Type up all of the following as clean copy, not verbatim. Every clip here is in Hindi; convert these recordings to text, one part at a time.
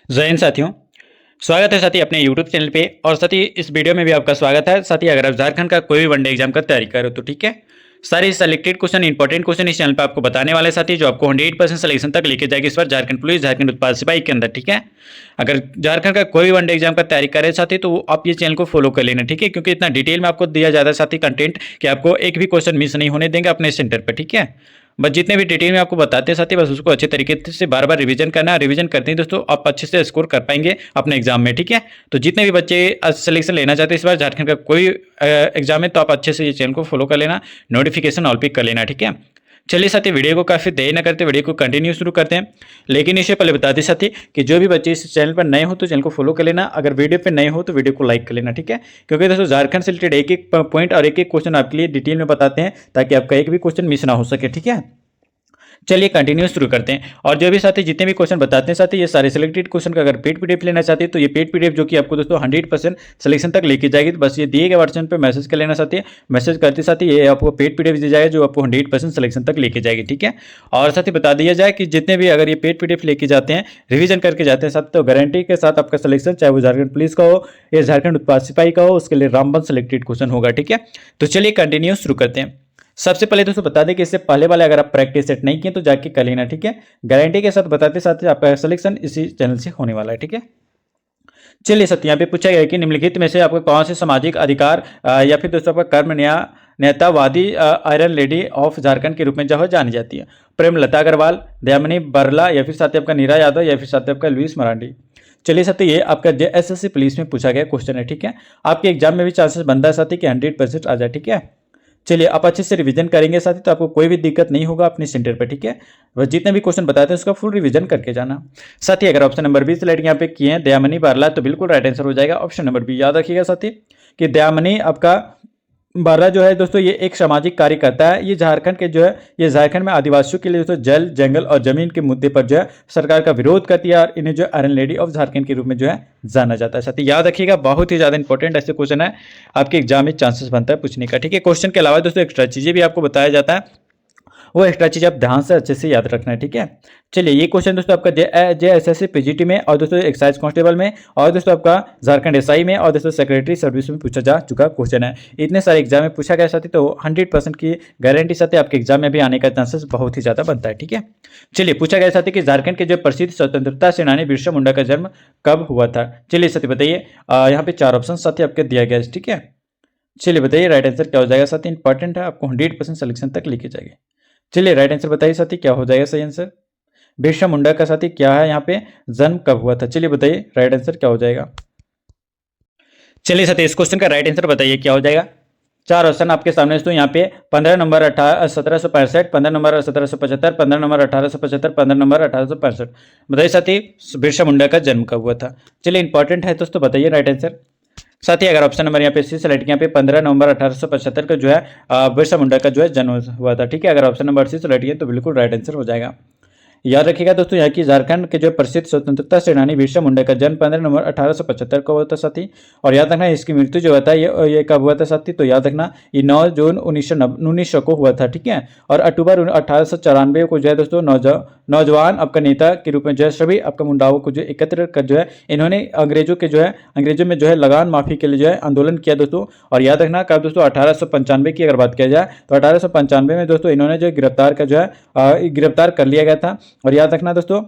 जय हिंद साथियों। स्वागत है साथी अपने YouTube चैनल पे। और साथी इस वीडियो में भी आपका स्वागत है। साथी अगर आप झारखंड का कोई भी वनडे एग्जाम का तैयारी करो तो ठीक है, सारे सेलेक्टेड क्वेश्चन इंपॉर्टेंट क्वेश्चन इस चैनल पे आपको बताने वाले साथी, जो आपको 100% सिलेक्शन तक लेके जाएगी इस बार झारखंड पुलिस, झारखंड उत्पाद सिपाही के अंदर। ठीक है, अगर झारखंड का कोई भी वनडे एग्जाम का तैयारी करे साथी तो आप ये चैनल को फॉलो कर लेना। ठीक है, क्योंकि इतना डिटेल में आपको दिया जाता है साथी कंटेंट कि आपको एक भी क्वेश्चन मिस नहीं होने देंगे अपने सेंटर पर। ठीक है, बस जितने भी डिटेल में आपको बताते हैं साथी, बस उसको अच्छे तरीके से बार बार रिवीजन करना। रिवीजन करते हैं दोस्तों आप अच्छे से स्कोर कर पाएंगे अपने एग्जाम में। ठीक है, तो जितने भी बच्चे सिलेक्शन लेना चाहते हैं इस बार झारखंड का कोई एग्जाम है तो आप अच्छे से ये चैनल को फॉलो कर लेना, नोटिफिकेशन ऑल पिक कर लेना। ठीक है, चलिए साथी वीडियो को काफ़ी देर न करते वीडियो को कंटिन्यू शुरू करते हैं। लेकिन इससे पहले बताते साथी कि जो भी बच्चे इस चैनल पर नए हो तो चैनल को फॉलो कर लेना, अगर वीडियो पे नए हो तो वीडियो को लाइक कर लेना। ठीक है, क्योंकि दोस्तों झारखंड से रिलेटेड एक एक पॉइंट और एक एक क्वेश्चन आपके लिए डिटेल में बताते हैं ताकि आपका एक भी क्वेश्चन मिस ना हो सके। ठीक है, चलिए कंटिन्यू शुरू करते हैं। और जो भी साथी जितने भी क्वेश्चन बताते हैं साथी, ये सारे सिलेक्टेड क्वेश्चन का अगर पेड पीडीएफ लेना चाहते हैं तो ये पेड पीडीएफ जो कि आपको दोस्तों 100% सिलेक्शन तक लेके जाएगी। तो बस ये दिए गए वर्जन पे मैसेज कर लेना साथी, मैसेज करते साथी ये आपको पेड पीडीएफ दी जाएगा जो आपको 100% सिलेक्शन तक लेके जाएगी। ठीक है, और साथी बता दिया जाए कि जितने भी अगर ये पेड पीडीएफ लेके जाते हैं, रिविजन करके जाते हैं साथ, तो गारंटी के साथ आपका सिलेक्शन चाहे वो झारखंड पुलिस का हो या झारखंड उत्पाद सिपाही का हो, उसके लिए रामबन सिलेक्टेड क्वेश्चन होगा। ठीक है, तो चलिए कंटिन्यू शुरू करते हैं। सबसे पहले दोस्तों बता दें कि इससे पहले वाले अगर आप प्रैक्टिस सेट नहीं किए तो जाके कर लेना। ठीक है, गारंटी के साथ बताते साथ आपका सिलेक्शन इसी चैनल से होने वाला है। ठीक है, चलिए सत्य यहाँ पे पूछा गया कि निम्नलिखित में से आपको कौन से सामाजिक अधिकार या फिर दोस्तों आपका कर्म नेतावादी आयरन लेडी ऑफ झारखंड के रूप में जो जानी जाती है? प्रेमलता अग्रवाल, दयामनी बरला, या फिर साथी आपका नीरा यादव, या फिर साथी आपका लुइस मरांडी। चलिए साथी ये आपका एसएससी पुलिस में पूछा गया क्वेश्चन है। ठीक है, आपके एग्जाम में भी चांसेस बनता है साथी कि 100% आ जाए। ठीक है, चलिए आप अच्छे से रिवीजन करेंगे साथी तो आपको कोई भी दिक्कत नहीं होगा अपने सेंटर पर। ठीक है, वह जितने भी क्वेश्चन बताते हैं उसका फुल रिवीजन करके जाना साथी। अगर ऑप्शन नंबर 20 सेलेक्ट यहाँ पे किए हैं दयामनी बारला तो बिल्कुल राइट आंसर हो जाएगा ऑप्शन नंबर बी। याद रखिएगा साथी कि दयामनी आपका बारला जो है दोस्तों ये एक सामाजिक कार्यकर्ता है। ये झारखंड के जो है ये झारखंड में आदिवासियों के लिए दोस्तों जल जंगल और जमीन के मुद्दे पर जो है सरकार का विरोध करती है और इन्हें जो आयरन लेडी ऑफ झारखंड के रूप में जो है जाना जाता है। साथी याद रखिएगा बहुत ही ज्यादा इंपॉर्टेंट ऐसे क्वेश्चन है, आपके एग्जाम में चांसेस बनता है पूछने का। ठीक है, क्वेश्चन के अलावा दोस्तों एक्स्ट्रा चीजें भी आपको बताया जाता है, वो एक्स्ट्रा चीज आप ध्यान से अच्छे से याद रखना है। ठीक है, चलिए ये क्वेश्चन दोस्तों आपका जेएसएससी पीजीटी में, और दोस्तों एक्साइज कांस्टेबल में, और दोस्तों आपका झारखंड एसआई में, और दोस्तों सेक्रेटरी सर्विस में पूछा जा चुका क्वेश्चन है। इतने सारे एग्जाम में पूछा गया साथी, तो 100% की गारंटी साथी आपके एग्जाम में भी आने का चांसेस बहुत ही ज्यादा बनता है। ठीक है, चलिए पूछा गया साथी कि झारखंड के जो प्रसिद्ध स्वतंत्रता सेनानी बिरसा मुंडा का जन्म कब हुआ था? चलिए साथी बताइए, यहाँ पे 4 ऑप्शन साथी आपके दिया गया है। ठीक है, चलिए बताइए राइट आंसर क्या हो जाएगा साथी, इंपॉर्टेंट है, आपको 100% सिलेक्शन तक लेके जाएंगे। चलिए राइट आंसर बताइए साथी क्या हो जाएगा सही आंसर। बिरसा मुंडा का साथी क्या है यहाँ पे जन्म कब हुआ था? चलिए बताइए राइट आंसर क्या हो जाएगा। चलिए साथी इस क्वेश्चन का राइट आंसर बताइए क्या हो जाएगा। 4 ऑप्शन आपके सामने दोस्तों यहाँ पे 15 नंबर 1765, 15 नंबर 1775, 15 नंबर 1875, 15 नंबर 1865। बताइए साथी बिरसा मुंडा का जन्म कब हुआ था? चलिए इंपॉर्टेंट है दोस्तों, बताइए राइट आंसर। साथ ही अगर ऑप्शन नंबर यहाँ पे सी सेलेक्ट यहाँ पे 15 नवंबर 1875 का जो है बिरसा मुंडा का जो है जन्म हुआ था। ठीक है, अगर ऑप्शन नंबर सी सेलेक्ट किया तो बिल्कुल राइट आंसर हो जाएगा। याद रखिएगा दोस्तों यहाँ की झारखंड के जो प्रसिद्ध स्वतंत्रता सेनानी बिरसा मुंडा का जन्म 15 नवंबर 1875 को हुआ था साथी। और याद रखना इसकी मृत्यु जो होता है ये कब हुआ था साथी, तो याद रखना ये 9 जून 1900 को हुआ था। ठीक है, और अक्टूबर 1894 को जो है दोस्तों नौजवान आपका नेता के रूप में जो है सभी आपका मुंडाओं को जो एकत्र कर जो है इन्होंने अंग्रेजों में जो है लगान माफी के लिए जो है आंदोलन किया दोस्तों। और याद रखना कब दोस्तों 1895 की अगर बात किया जाए तो 1895 में दोस्तों इन्होंने जो गिरफ्तार कर लिया गया था। और याद रखना दोस्तों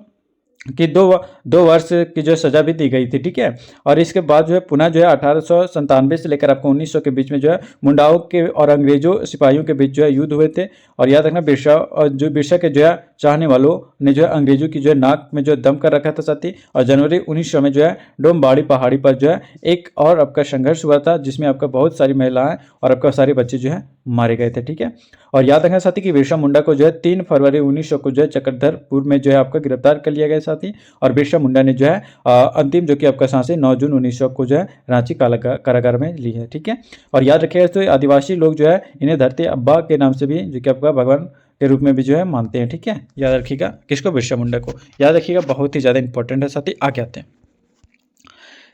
कि दो वर्ष की जो सजा भी दी गई थी। ठीक है, और इसके बाद जो है पुनः जो है 1897 से लेकर आपको 1900 के बीच में जो है मुंडाओं के और अंग्रेजों सिपाहियों के बीच जो है युद्ध हुए थे। और याद रखना बिरसा के जो है चाहने वालों ने जो है अंग्रेजों की जो है नाक में जो है दम कर रखा था साथी। और जनवरी 1900 में जो है डोमबाड़ी पहाड़ी पर जो है एक और आपका संघर्ष हुआ था जिसमें आपका बहुत सारी महिलाएं और आपका सारे बच्चे जो है मारे गए थे। ठीक है, और याद रखना साथी कि बिरसा मुंडा को जो है 3 फरवरी 1900 को जो है चक्रधरपुर में जो है आपका गिरफ्तार कर लिया गया साथी। और बिरसा मुंडा ने जो है अंतिम जो कि आपका सांसें 9 जून 1900 को जो है रांची कारागार में ली है। ठीक है, और याद रखिएगा तो आदिवासी लोग जो है इन्हें धरती अब्बा के नाम से भी जो कि आपका भगवान के रूप में भी जो है मानते हैं। ठीक है, याद रखिएगा किसको, बिरसा मुंडा को। याद रखिएगा बहुत ही ज्यादा इंपॉर्टेंट है साथी। आगे आते हैं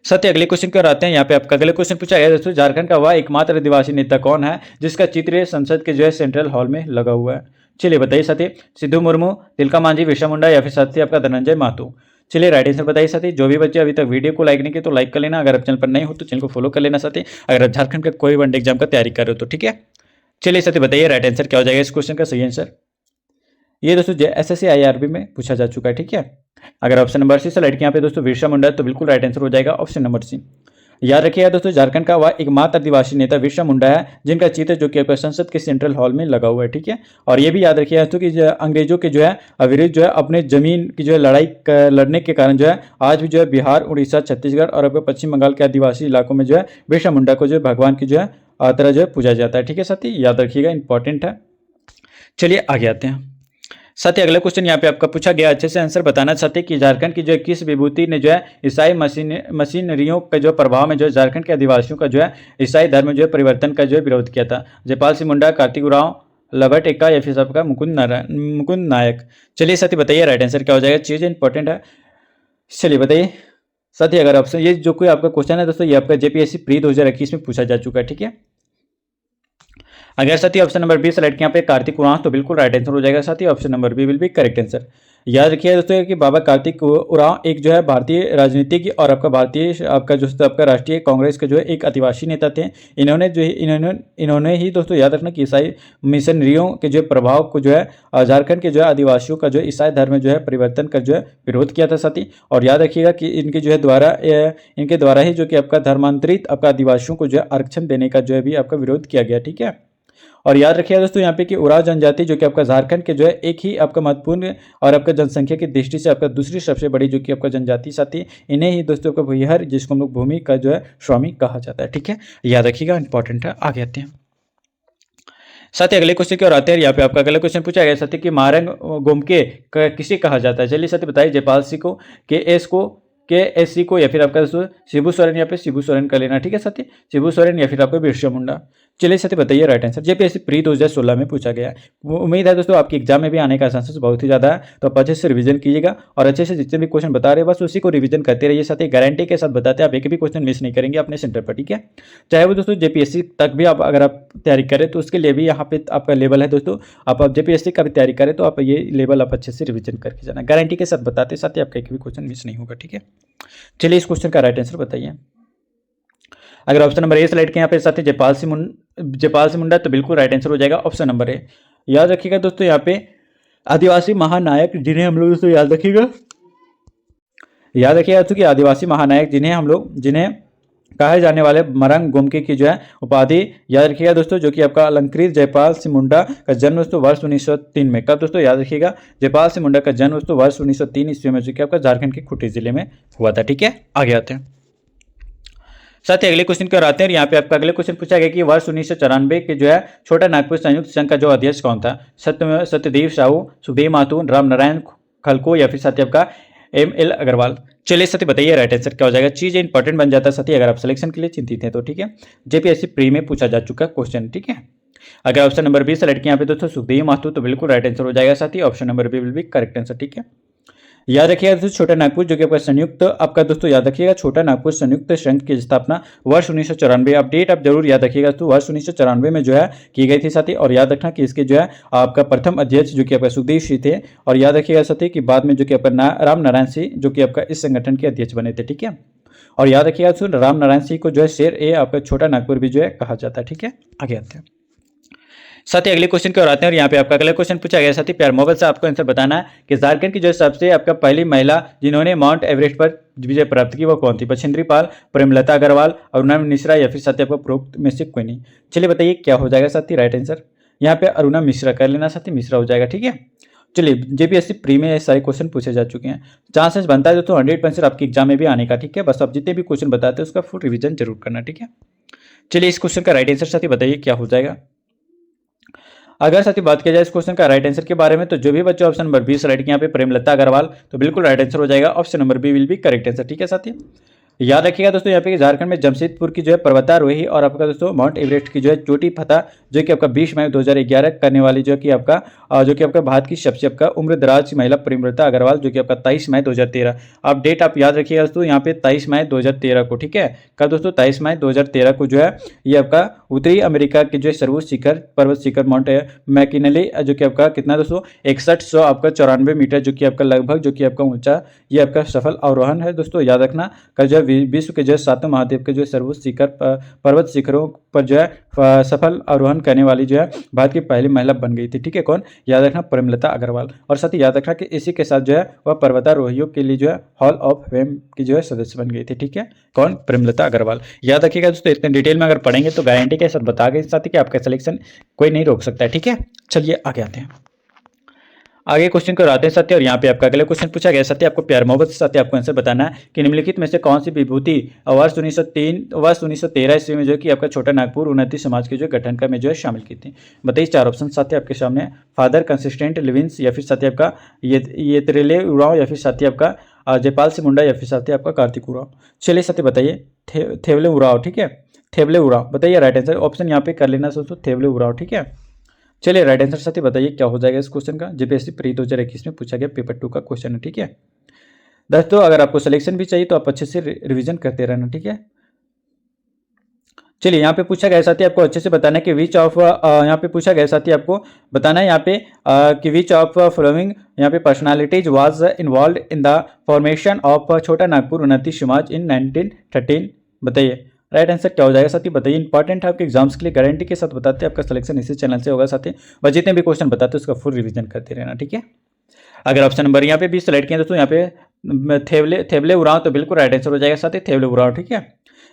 साथी अगले क्वेश्चन की ओर आते हैं। यहाँ पे आपका अगले क्वेश्चन पूछा गया दोस्तों, झारखंड का वह एकमात्र आदिवासी नेता कौन है जिसका चित्र संसद के जो है सेंट्रल हॉल में लगा हुआ है? चलिए बताइए साथी, सिद्धू मुर्मू, तिलका मांझी, बिरसा मुंडा, या फिर साथी आपका धनंजय महतो। चलिए राइट आंसर बताइए साथी। जो भी बच्चे अभी तक वीडियो को लाइक नहीं किए तो लाइक कर लेना, अगर आप चैनल पर नहीं हो तो चैनल को फॉलो कर लेना साथी, अगर आप झारखंड का कोई वनडे एग्जाम का तैयारी कर रहे हो तो, ठीक है। चलिए साथी बताइए राइट आंसर क्या हो जाएगा इस क्वेश्चन का सही आंसर। ये दोस्तों SSC IRB में पूछा जा चुका है, ठीक है। अगर ऑप्शन नंबर सी सेलेक्ट किया पे दोस्तों बिरसा मुंडा, तो बिल्कुल राइट आंसर हो जाएगा ऑप्शन नंबर सी। याद रखिएगा दोस्तों, झारखंड का वह एकमात्र आदिवासी नेता बिरसा मुंडा है जिनका चित्र जो कि संसद के सेंट्रल हॉल में लगा हुआ है, ठीक है। और ये भी याद रखिएगा दोस्तों कि अंग्रेजों के जो है विरुद्ध जो है अपने जमीन की जो है लड़ाई लड़ने के कारण जो है आज भी जो है बिहार, उड़ीसा, छत्तीसगढ़ और आपके पश्चिम बंगाल के आदिवासी इलाकों में जो है बिरसा मुंडा को जो है भगवान की जो है तरह जो है पूजा जाता है, ठीक है साथी, याद रखिएगा, इंपॉर्टेंट है। चलिए आगे आते हैं साथी। अगला क्वेश्चन यहाँ पे आपका पूछा गया, अच्छे से आंसर बताना चाहते कि झारखंड की जो है किस विभूति ने जो है ईसाई मशीनरियों के जो प्रभाव में जो है झारखंड के आदिवासियों का जो है ईसाई धर्म में जो है परिवर्तन का जो है विरोध किया था। जयपाल सिंह मुंडा, कार्तिक उरांव, लभट एक्का या फिर आपका मुकुंद नायक। चलिए साथी बताइए राइट आंसर क्या हो जाएगा, चीज़ इंपॉर्टेंट है। चलिए बताइए साथी, अगर ऑप्शन ये जो कोई आपका क्वेश्चन है दोस्तों ये आपका JPSC प्री 2021 में पूछा जा चुका है, ठीक है। अगर साथी ऑप्शन नंबर बी सेलेक्ट किया पे कार्तिक उरांव, तो बिल्कुल राइट आंसर हो जाएगा साथी, option number B will be correct answer. याद रखिए दोस्तों कि बाबा कार्तिक उरांव एक जो है भारतीय राजनीति की और आपका भारतीय आपका जो आपका राष्ट्रीय कांग्रेस के जो है एक आदिवासी नेता थे। इन्होंने ही दोस्तों याद रखना कि ईसाई मिशनरियों के जो प्रभाव को जो है झारखंड के जो है आदिवासियों का जो ईसाई धर्म में जो है परिवर्तन का जो है विरोध किया था साथी। और याद रखिएगा कि इनके जो है इनके द्वारा ही जो कि आपका धर्मांतरित आपका आदिवासियों को जो है आरक्षण देने का जो है भी आपका विरोध किया गया, ठीक है। और याद रखिएगा दोस्तों यहाँ पे कि उरांव जनजाति जो कि आपका झारखंड के जो है एक ही आपका महत्वपूर्ण और आपका जनसंख्या की दृष्टि से आपका दूसरी सबसे बड़ी जो कि आपका जनजाति साथी, इन्हें ही दोस्तों आपका भूमिहर जिसको हम लोग भूमि का जो है स्वामी कहा जाता है, ठीक है, याद रखिएगा, इंपॉर्टेंट है। आगे आते हैं साथ ही अगले क्वेश्चन की ओर आते हैं। यहाँ पे आपका अगला क्वेश्चन पूछा गया साथी कि महारंग गोमके किसे कहा जाता है। चलिए साथी बताइए, जयपाल सिंह को, KSC को या फिर आपका दोस्तों शिबू सोरेन, या फिर शिबू सोरेन का लेना, ठीक है साथी, शिबू सोरेन या फिर आपका बिरसा मुंडा। चलिए साथी बताइए राइट आंसर। JPSC प्री 2016 में पूछा गया है। उम्मीद है दोस्तों आपकी एग्जाम में भी आने का चांसेस बहुत ही ज़्यादा है, तो आप अच्छे से रिवीजन कीजिएगा और अच्छे से जितने भी क्वेश्चन बता रहे हैं बस उसी को रिवीजन करते रहिए साथी, गारंटी के साथ बताते हैं आप एक भी क्वेश्चन मिस नहीं करेंगे अपने सेंटर पर, ठीक है। चाहे वो दोस्तों JPSC तक भी आप अगर आप तैयारी करें तो उसके लिए भी यहाँ पे आपका लेवल है दोस्तों, आप JPSC का भी तैयारी करें तो आप ये लेवल आप अच्छे से रिवीजन करके जाना, गारंटी के साथ बताते साथ ही आपका एक भी क्वेश्चन मिस नहीं होगा, ठीक है। चलिए इस क्वेश्चन का राइट आंसर बताइए। अगर ऑप्शन नंबर ए सेलेक्ट किया यहाँ पे साथी जयपाल सिंह मुंडा, तो बिल्कुल राइट आंसर हो जाएगा ऑप्शन नंबर ए। याद रखिएगा दोस्तों यहाँ पे आदिवासी महानायक जिन्हें हम लोग दोस्तों याद रखिएगा कि आदिवासी महानायक जिन्हें कहे जाने वाले मरंग गोमके की जो है उपाधि याद रखिएगा दोस्तों, जो कि आपका अलंकृत जयपाल सिंह मुंडा का जन्म दोस्तों वर्ष 1903 में, कब दोस्तों याद रखिएगा, जयपाल सिंह मुंडा का जन्म दोस्तों वर्ष 1903 ईस्वी में, जो कि आपका झारखंड के खूंटी जिले में हुआ था, ठीक है। आगे आते हैं साथ ही अगले क्वेश्चन की ओर आते हैं। यहाँ पे आपका अगले क्वेश्चन पूछा गया कि वर्ष 1994 के जो है छोटा नागपुर संयुक्त संघ का जो अध्यक्ष कौन था। सत्यदेव साहू, सुखदेव माथुर, राम नारायण खलको या फिर साथी आपका ML अग्रवाल। चलिए साथी बताइए राइट आंसर क्या हो जाएगा, चीज इंपॉर्टेंट बन जाता है साथी अगर आप सिलेक्शन के लिए चिंतित हैं तो, ठीक है। JPSC प्री में पूछा जा चुका क्वेश्चन, ठीक है। अगर ऑप्शन नंबर बी सेलेक्ट किया यहाँ पे दोस्तों सुखदेव माथुर, तो बिल्कुल राइट आंसर हो जाएगा साथी, option number B will be correct answer, ठीक है। याद रखिएगा दोस्तों छोटा नागपुर जो कि आपका संयुक्त आपका दोस्तों याद रखिएगा छोटा नागपुर संयुक्त संघ की स्थापना वर्ष 1994, आप डेट आप जरूर याद रखिएगा दोस्तों, वर्ष 1994 में जो है की गई थी साथी। और याद रखना कि इसके जो है आपका प्रथम अध्यक्ष जो कि आपका सुखदेव सिंह थे, और याद रखिएगा साथी कि बाद में जो कि आपका राम नारायण सिंह जो कि आपका इस संगठन के अध्यक्ष बने थे, ठीक है। और याद रखिएगा दोस्तों राम नारायण सिंह को जो है शेर ए आपका छोटा नागपुर भी जो है कहा जाता है, ठीक है। आगे आते हैं साथी अगले क्वेश्चन की ओर आते हैं। और यहाँ पे आपका अगला क्वेश्चन पूछा गया साथी प्यार मोबाइल से आपको आंसर बताना है कि झारखंड की जो सबसे आपका पहली महिला जिन्होंने माउंट एवरेस्ट पर विजय प्राप्त की वो कौन थी। बछेंद्री पाल, प्रेमलता अग्रवाल, अरुणा मिश्रा या फिर साथी आपका प्रोक्त में से कोई नहीं। चलिए बताइए क्या हो जाएगा साथी राइट आंसर। यहाँ पे अरुणा मिश्रा कर लेना साथी, मिश्रा हो जाएगा, ठीक है। चलिए JPSC प्री में सारे क्वेश्चन पूछे जा चुके हैं, चांसेस बनता है दोस्तों 100% आपकी एग्जाम में भी आने का, ठीक है। बस आप जितने भी क्वेश्चन बताते हैं उसका फुल रिवीजन जरूर करना, ठीक है। चलिए इस क्वेश्चन का राइट आंसर साथी बताइए क्या हो जाएगा। अगर साथी बात किया जाए इस क्वेश्चन का राइट आंसर के बारे में, तो जो भी बच्चे ऑप्शन नंबर बी सेलेक्ट किया यहाँ पे प्रेमलता अग्रवाल, तो बिल्कुल राइट आंसर हो जाएगा option number B will be correct answer, ठीक है साथी। याद रखिएगा दोस्तों यहाँ पे कि झारखंड में जमशेदपुर की जो है पर्वतारोही और आपका दोस्तों माउंट एवरेस्ट की जो है चोटी फतह जो कि आपका 20 मई 2011 करने वाली जो कि आपका भारत की सबसे आपका उम्रदराज महिला प्रेमलता अग्रवाल जो कि आपका 23 मई 2013। आप डेट आप याद रखिएगा दोस्तों यहाँ पे 23 मई 2013 को, ठीक है। कब दोस्तों? 23 मई 2013 को जो है ये आपका उत्तरी अमेरिका के जो है सर्वोच्च शिखर पर्वत शिखर माउंट मैकिनली जो कि आपका कितना दोस्तों 6100 आपका 94 मीटर जो कि आपका लगभग जो कि आपका ऊंचा ये आपका सफल आरोहण है दोस्तों। याद रखना का जो है विश्व के जो है 7 महाद्वीप के जो है सर्वोच्च शिखर पर्वत शिखरों पर जो है सफल आरोहण करने वाली जो है भारत की पहली महिला बन गई थी, ठीक है। कौन? याद रखना प्रेमलता अग्रवाल। और साथ ही याद रखना कि इसी के साथ जो है वह पर्वतारोहियों के लिए जो है हॉल ऑफ फेम की जो है सदस्य बन गई थी, ठीक है। कौन? प्रेमलता अग्रवाल। याद रखिएगा दोस्तों इतने डिटेल में अगर पढ़ेंगे तो गारंटी के साथ बता के साथ ही कि आपका सिलेक्शन कोई नहीं रोक सकता है, ठीक है। चलिए आगे आते हैं। आगे क्वेश्चन को आते हैं साथी, और यहाँ पे आपका अगला क्वेश्चन पूछा गया साथी, आपको प्यार मोहब्बत से साथी आपको आंसर बताना है कि निम्नलिखित में से कौन सी विभूति वर्ष 1913 ईस्वी में जो है कि आपका छोटा नागपुर उन्नति समाज के जो गठन का में जो है शामिल की थी। बताइए 4 ऑप्शन साथी आपके सामने, फादर कंसिस्टेंट लिविंस, या फिर साथी आपका येतरेले उराव, या फिर साथी आपका जयपाल सिंह मुंडा, या फिर साथी आपका कार्तिक उराव। चलिए साथी बताइए थेवले उराव, ठीक है। थेवले उराव बताइए राइट आंसर। ऑप्शन यहाँ पे कर लेना दोस्तों थेवले उराव, ठीक है। चलिए राइट आंसर साथी बताइए क्या हो जाएगा इस क्वेश्चन का। जीपीएससी प्री 2021 में पूछा गया पेपर 2 का क्वेश्चन है, ठीक है। दोस्तों अगर आपको सिलेक्शन भी चाहिए तो आप अच्छे से रिवीजन करते रहना, ठीक है। चलिए यहाँ पे पूछा गया साथी आपको अच्छे से बताना है कि विच ऑफ यहाँ पे पूछा गया साथी आपको बताना है यहाँ पे कि विच ऑफ फॉलोइंग यहाँ पे personalities was involve in the formation of छोटा नागपुर उन्नति समाज इन 1913। बताइए राइट आंसर क्या हो जाएगा साथी बताइए। इंपॉर्टेंट है आपके एग्जाम्स के लिए, गारंटी के साथ बताते हैं आपका सिलेक्शन इसी चैनल से होगा साथी। और जितने भी क्वेश्चन बताते हैं उसका फुल रिवीजन करते रहना, ठीक है। अगर ऑप्शन नंबर यहाँ पे 20 सेलेक्ट किया दोस्तों यहाँ पे थेवले उराव तो बिल्कुल राइट आंसर हो जाएगा साथी थेवले उराव, ठीक है।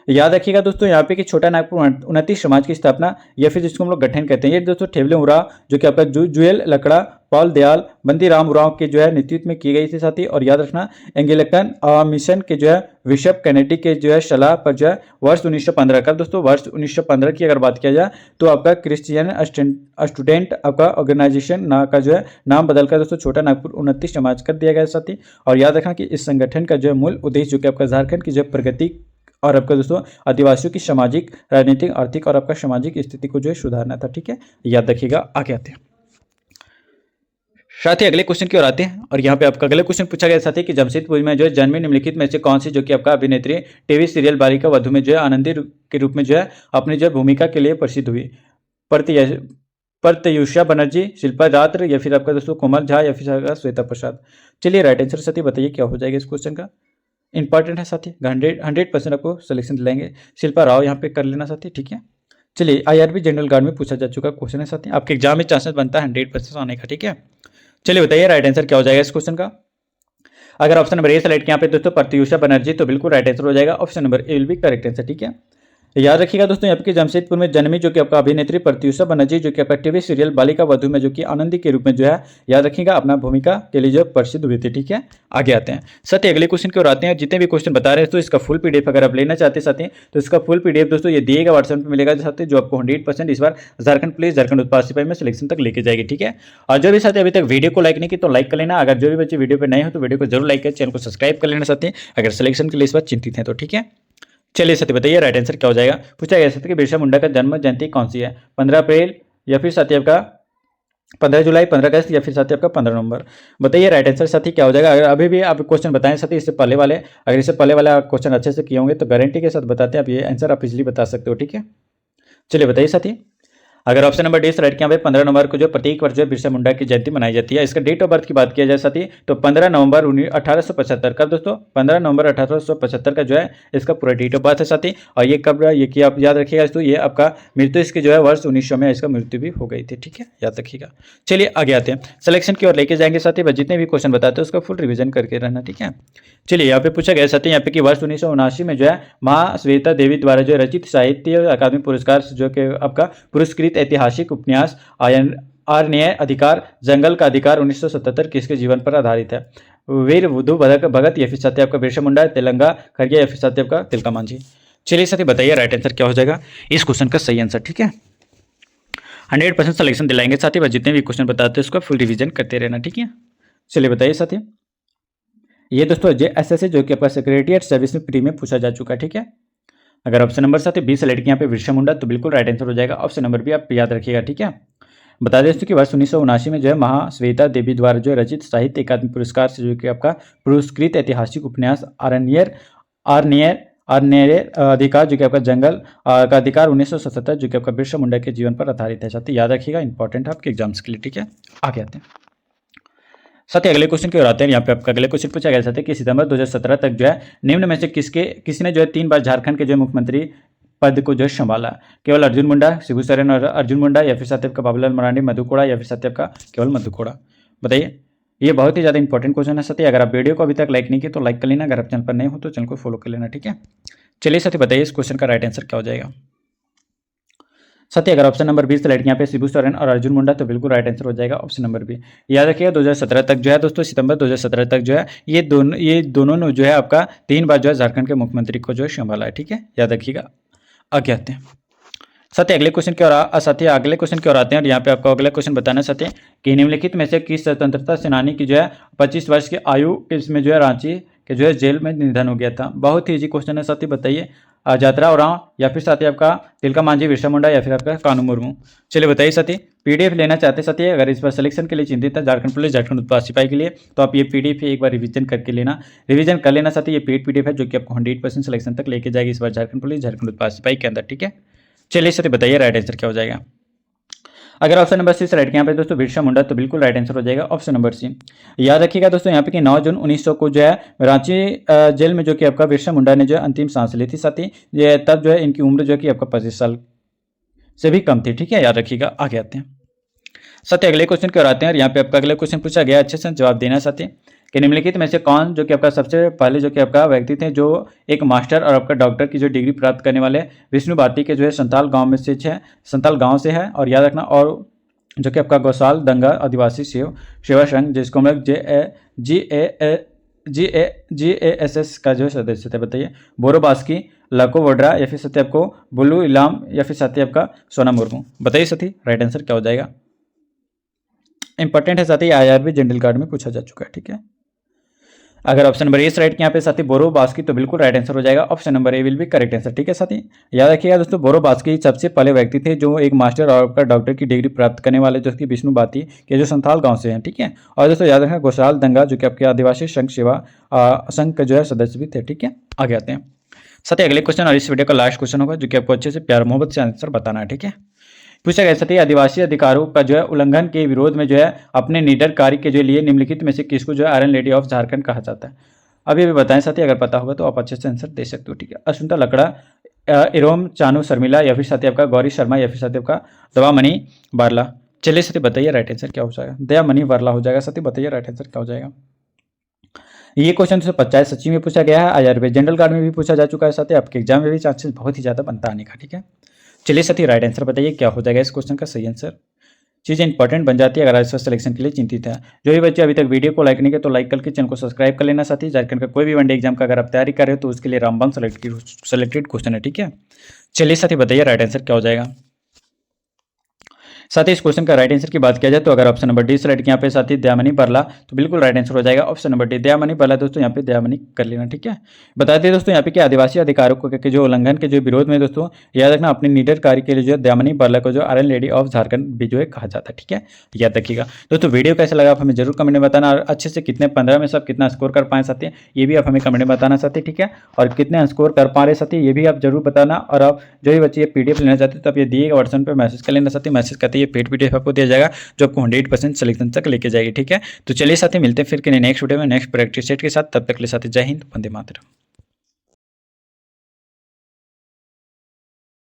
याद रखिएगा दोस्तों यहाँ पे कि छोटा नागपुर उन्नति समाज की स्थापना या फिर जिसको हम लोग गठन कहते हैं ये दोस्तों थेवले उराव जो कि आपका जुएल लकड़ा पॉल दयाल बंदीराम उराव के जो है नेतृत्व में की गई थी साथी। और याद रखना एंग्लिकन मिशन के जो है बिशप कैनेडी के जो है सलाह पर जो है वर्ष 1915 का दोस्तों वर्ष 1915 की अगर बात किया जाए तो आपका क्रिश्चियन स्टूडेंट आपका ऑर्गेनाइजेशन का जो है नाम बदलकर दोस्तों छोटा नागपुर उन्नति समाज कर दिया गया साथी। और याद रखना कि इस संगठन का जो है मूल उद्देश्य जो कि आपका झारखंड की जो है प्रगति और आपका दोस्तों आदिवासियों की सामाजिक राजनीतिक आर्थिक और आपका सामाजिक स्थिति को जो है सुधारना था, ठीक है। याद रखिएगा। आगे आते हैं साथ ही अगले क्वेश्चन की ओर आते हैं, और यहाँ पे आपका अगले क्वेश्चन पूछा गया साथी कि जमशेदपुर में जो है जन्मी निम्नलिखित में से कौन सी जो कि आपका अभिनेत्री टीवी सीरियल बालिका वधू में जो है आनंदी के रूप में जो है अपनी जो भूमिका के लिए प्रसिद्ध हुई। प्रत्युषा बनर्जी, शिल्पा रात्र, या फिर आपका दोस्तों कोमल झा, या फिर श्वेता प्रसाद। चलिए राइट आंसर साथी बताइए क्या हो जाएगा इस क्वेश्चन का। इंपॉर्टेंट है साथी 100% आपको सिलेक्शन दिलाएंगे। शिल्पा राव यहाँ पे कर लेना साथी, ठीक है। चलिए IRB जनरल गार्ड में पूछा जा चुका क्वेश्चन है साथी, आपके एग्जाम में चांसेस बनता है 100% आने का, ठीक है। चलिए बताइए राइट आंसर क्या हो जाएगा इस क्वेश्चन का। अगर ऑप्शन नंबर ए सेलेक्ट यहाँ पे दोस्तों प्रत्युषा बनर्जी तो बिल्कुल राइट आंसर हो जाएगा। Option number A will be correct answer, ठीक है। याद रखिएगा दोस्तों यहाँ पे जमशेदपुर में जन्मी जो कि आपका अभिनेत्री प्रत्युषा बनर्जी जो कि आपका टीवी सीरियल बालिका वधू में जो कि आनंदी के रूप में जो है याद रखिएगा अपना भूमिका के लिए जो प्रसिद्ध हुई थी, ठीक है। आगे आते हैं साथी अगले क्वेश्चन की ओर आते हैं। जितने भी क्वेश्चन बता रहे हैं तो इसका फुल PDF अगर आप लेना चाहते हैं साथी तो इसका फुल PDF दोस्तों ये दिएगा व्हाट्सएप में मिलेगा साथी, जो आपको 100% इस बार झारखंड पुलिस झारखंड उत्पाद सिपाही में सिलेक्शन तक लेके जाएगी, ठीक है। और जो भी साथी अभी तक वीडियो को लाइक नहीं की तो लाइक कर लेना। अगर जो भी बच्चे वीडियो पर नए हो तो वीडियो को जरूर लाइक कर चैनल को सब्सक्राइब कर लेना साथी अगर सिलेक्शन के लिए इस बार चिंतित है तो, ठीक है। चलिए साथी बताइए राइट आंसर क्या हो जाएगा। पूछा गया साथी कि बिरसा मुंडा का जन्म जयंती कौन सी है। 15 अप्रैल, या फिर साथी आपका 15 जुलाई, 15 अगस्त, या फिर साथी आपका 15 नवंबर। बताइए राइट आंसर साथी क्या हो जाएगा। अगर अभी भी आप क्वेश्चन बताएं साथी इससे पहले वाले, अगर इससे पहले वाले क्वेश्चन अच्छे से किए होंगे तो गारंटी के साथ बताते हैं आप ये आंसर आप इजिली बता सकते हो, ठीक है। चलिए बताइए साथी। अगर ऑप्शन नंबर डी सेलेक्ट किया 15 नवंबर को जो प्रत्येक वर्ष जो बिरसा मुंडा की जयंती मनाई जाती है। इसका डेट ऑफ बर्थ की बात किया जाए साथी तो 15 नवंबर 1875 का दोस्तों 15 नवंबर 1875 का जो है इसका पूरा डेट ऑफ बर्थ है साथी। और ये कब ये कि आप याद रखिएगा दोस्तों ये आपका मृत्यु इसकी जो है वर्ष 1900 में इसका मृत्यु भी हो गई थी, ठीक है। याद रखिएगा। चलिए आगे आते हैं सिलेक्शन की ओर लेके जाएंगे साथी, बस जितने भी क्वेश्चन बताते हैं उसका फुल रिविजन करके रहना, ठीक है। चलिए यहाँ पे पूछा गया साथी यहाँ पे कि वर्ष 1979 में जो है माँ श्वेता देवी द्वारा जो रचित साहित्य अकादमी पुरस्कार जो कि आपका पुरस्कृत ऐतिहासिक उपन्यास न्याय अधिकार जंगल का अधिकार 1977 किसके जीवन पर आधारित है। वीर बुद्धू भगत, या फिर साथी आपका बिरसा मुंडा, तेलंगा खड़गे, या फिर साथी आपका तिलका मांझी। चलिए साथी बताइए राइट आंसर क्या हो जाएगा इस क्वेश्चन का सही आंसर, ठीक है। 100% सिलेक्शन दिलाएंगे साथी, बस जितने भी क्वेश्चन बताते हैं उसका फुल रिविजन करते रहना, ठीक है। चलिए बताइए साथी। ये दोस्तों JSS जो कि आपका सेक्रेटरीट सर्विस में फ्री में पूछा जा चुका है, ठीक है। अगर ऑप्शन नंबर 7 20 सेलेक्ट किया यहाँ पे बिरसा मुंडा, तो बिल्कुल राइट आंसर हो जाएगा। ऑप्शन नंबर भी आप याद रखिएगा, ठीक है। बता दें दोस्तों कि वर्ष 1979 में जो है महाश्वेता देवी द्वारा जो रचित साहित्य अकादमी पुरस्कार से जो कि आपका पुरस्कृत ऐतिहासिक उपन्यास आर्नियर अधिकार जो कि आपका जंगल का अधिकार 1977 जो कि आपका बिरसा मुंडा के जीवन पर आधारित है। साथ ही याद रखिएगा, इंपॉर्टेंट है आपके एग्जाम्स के लिए, ठीक है। आगे आते हैं साथ ही अगले क्वेश्चन की ओर आते हैं। यहाँ पे आपका अगले क्वेश्चन पूछा गया था कि सितंबर 2017 तक जो है निम्न में से किसी ने जो है 3 बार झारखंड के जो मुख्यमंत्री पद को जो है संभाला? केवल अर्जुन मुंडा, शिबू सोरेन और अर्जुन मुंडा, या फिर साथ ही आपका बाबूलाल मरांडी, मधु कोड़ा, या फिर साथ ही आपका केवल मधु कोड़ा? बताइए। ये बहुत ही ज़्यादा इंपॉर्टेंट क्वेश्चन है साथी। अगर आप वीडियो को अभी तक लाइक नहीं किए तो लाइक कर लेना, अगर आप चैनल पर नहीं हो तो चैनल को फॉलो कर लेना, ठीक है। चलिए साथी बताइए इस क्वेश्चन का राइट आंसर क्या हो जाएगा। साथी अगर ऑप्शन नंबर 20 सेलेक्ट यहाँ पे शिबू सोरेन और अर्जुन मुंडा, तो बिल्कुल राइट आंसर हो जाएगा ऑप्शन नंबर बी। याद रखिएगा 2017 तक जो है दोस्तों, सितंबर 2017 तक जो है ये दोनों ने जो है आपका 3 बार जो है झारखंड के मुख्यमंत्री को जो है संभाला है, ठीक है। याद रखिएगा। आगे आते हैं साथी अगले क्वेश्चन की ओर आते हैं। और यहाँ पे आपको अगला क्वेश्चन बताना चाहते हैं कि निम्नलिखित में से किस स्वतंत्रता सेनानी की जो है 25 वर्ष की आयु इसमें जो है रांची के जो है जेल में निधन हो गया था? बहुत ही इजी क्वेश्चन है साथी, बताइए। यात्रा उरांव, या फिर साथी आपका तिलका मांझी, बिरसा मुंडा, या फिर आपका कानू मुर्मू? चलिए बताइए साथी। पीडीएफ लेना चाहते साथी, अगर इस बार सिलेक्शन के लिए चिंतित है झारखंड पुलिस, झारखंड उत्पाद सिपाही के लिए, तो आप ये पीडीएफ एक बार रिवीजन कर लेना साथी। ये पेड पीडीएफ है जो कि आपको 100% सिलेक्शन तक लेके जाएगी इस बार झारखंड पुलिस, झारखंड उत्पाद सिपाही के अंदर, ठीक है। चलिए साथी बताइए राइट आंसर क्या हो जाएगा। अगर ऑप्शन नंबर सी राइट यहाँ पे दोस्तों बिरसा मुंडा, तो बिल्कुल राइट आंसर हो जाएगा ऑप्शन नंबर सी। याद रखिएगा दोस्तों यहाँ पे कि 9 जून 1900 को जो है रांची जेल में जो कि आपका बिरसा मुंडा ने जो है अंतिम सांस ली थी साथी। ये तब जो है इनकी उम्र जो कि आपका 25 साल से भी कम थी, ठीक है। याद रखिएगा। आगे आते हैं साथी अगले क्वेश्चन की ओर आते हैं। और यहाँ पे आपका अगला क्वेश्चन पूछा गया, अच्छे से जवाब देना साथी कि निम्नलिखित में से कौन जो कि आपका सबसे पहले जो कि आपका व्यक्ति थे जो एक मास्टर और आपका डॉक्टर की जो डिग्री प्राप्त करने वाले विष्णु भारती के जो है संताल गांव से है। और याद रखना, और जो कि आपका गौसाल दंगा आदिवासी सेवा संघ, जिसको हम लोग GASS का जो सदस्य थे। बताइए। बोरो बास्की, लाको वोड्रा, या फिर साथी आपको बुल्लू इलाम, या फिर साथी आपका सोना मुर्मू? बताइए साथी राइट आंसर क्या हो जाएगा। इंपॉर्टेंट है साथी, IRB जनरल गार्ड में पूछा जा चुका है, ठीक है। अगर ऑप्शन नंबर ए राइट यहाँ पे साथी बोरो बास्की, तो बिल्कुल राइट आंसर हो जाएगा। ऑप्शन नंबर ए विल भी करेक्ट आंसर, ठीक है साथी। याद रखिएगा दोस्तों, बोरो बास्की सबसे पहले व्यक्ति थे जो एक मास्टर और आपका डॉक्टर की डिग्री प्राप्त करने वाले, जो कि विष्णु भारती के जो संथाल गांव से हैं, ठीक है। और दोस्तों याद रखना, गौशाल दंगा जो कि आपके आदिवासी संघ के जो है सदस्य भी थे, ठीक है। आगे आते हैं साथी अगले क्वेश्चन, और इस वीडियो का लास्ट क्वेश्चन होगा जो कि आपको अच्छे से प्यार मोहब्बत से आंसर बताना है, ठीक है। पूछा गया साथी आदिवासी अधिकारों का जो है उल्लंघन के विरोध में जो है अपने निडर कार्य के जो लिए निम्नलिखित में से किसको जो है आयरन लेडी ऑफ झारखंड कहा जाता है? अभी बताएं साथी, अगर पता होगा तो आप अच्छे से आंसर दे सकते हो, ठीक है। अश्विता लकड़ा, इरोम चानू शर्मिला, या फिर साथी आपका गौरी शर्मा, या फिर साथी आपका दयामणि बारला? चलिए साथी बताइए राइट आंसर क्या हो जाएगा। दयामणि बारला हो जाएगा साथी। बताइए राइट आंसर क्या हो जाएगा। ये क्वेश्चन 250 सच्ची में पूछा गया है, IRB जनरल गार्ड में भी पूछा जा चुका है साथी, आपके एग्जाम में भी चांसेस बहुत ही ज़्यादा बनता आने का, ठीक है। चलिए साथी राइट आंसर बताइए क्या हो जाएगा इस क्वेश्चन का सही आंसर। चीज़ें इंपॉर्टेंट बन जाती है अगर इस सिलेक्शन के लिए चिंतित है। जो भी बच्चे अभी तक वीडियो को लाइक नहीं किया तो लाइक करके चैनल को सब्सक्राइब कर लेना साथी। झारखंड का कोई भी वनडे एग्जाम का अगर आप तैयारी कर रहे हो तो उसके लिए रामबन सेलेक्टेड क्वेश्चन है, ठीक है। चलिए साथी बताइए राइट आंसर क्या हो जाएगा। साथ ही इस क्वेश्चन का राइट आंसर की बात किया जाए तो अगर ऑप्शन नंबर डी सेलेक्ट यहाँ पे साथी दयामणि बारला, तो बिल्कुल राइट आंसर हो जाएगा option number D Dayamani Barla. दोस्तों यहाँ पे दयामणि कर लेना, ठीक है। बता दें दोस्तों यहाँ पे कि आदिवासी अधिकारों के जो उल्लंघन के जो विरोध में दोस्तों याद रखना अपने निडर कार्य के लिए जो दयामणि बारला को जो आयरन लेडी ऑफ झारखंड भी जो है कहा जाता है, ठीक है। याद रखिएगा दोस्तों। वीडियो कैसा लगा आप हमें जरूर कमेंट में बताना, और अच्छे से कितने 15 में सब कितना स्कोर कर पाए साथी ये भी आप हमें कमेंट में बताना साथी, ठीक है। और कितने स्कोर कर पा रहे साथी ये भी आप जरूर बताना। और आप जो भी बच्चे PDF लेना चाहते हैं तो आप ये दिए व्हाट्सएप पर मैसेज कर लेना साथी। मैसेज करते ये पेड PDF आपको दिया जाएगा जो आपको 100% सिलेक्शन तक लेके जाएगी, ठीक है। तो चलिए साथी मिलते हैं फिर नेक्स्ट वीडियो में नेक्स्ट प्रैक्टिस सेट के साथ। तब तक के लिए साथी जय हिंद, वंदे मातरम।